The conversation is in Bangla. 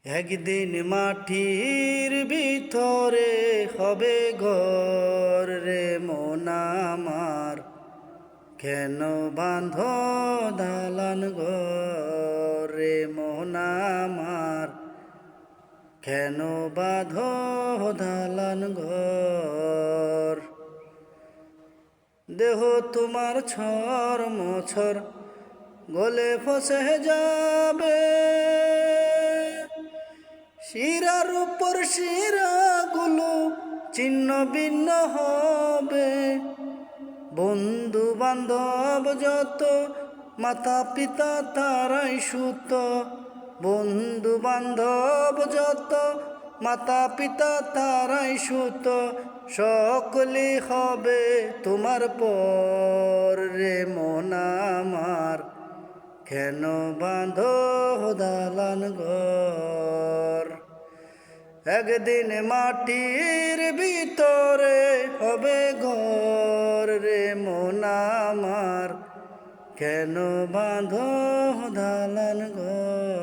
একদিন মাটির ভিতরে হবে ঘর রে মন আমার, কেন বাঁধ দালান ঘর রে মন আমার, কেন বাঁধ দালান ঘর। দেহ তোমার ছর মোছর গলে ফসে যাবে, শিরার উপর শিরাগুলো ছিন্ন ভিন্ন হবে। বন্ধু বান্ধব যত মাতা পিতা তারাই সুত, বন্ধু বান্ধব যত মাতা পিতা তারাই সুত, সকলে হবে তোমার পর রে মন আমার, কেন বাঁধ দালান ঘর। একদিন মাটির ভিতরে হবে ঘর রে মন আমার, কেন বাঁধ দালান ঘর।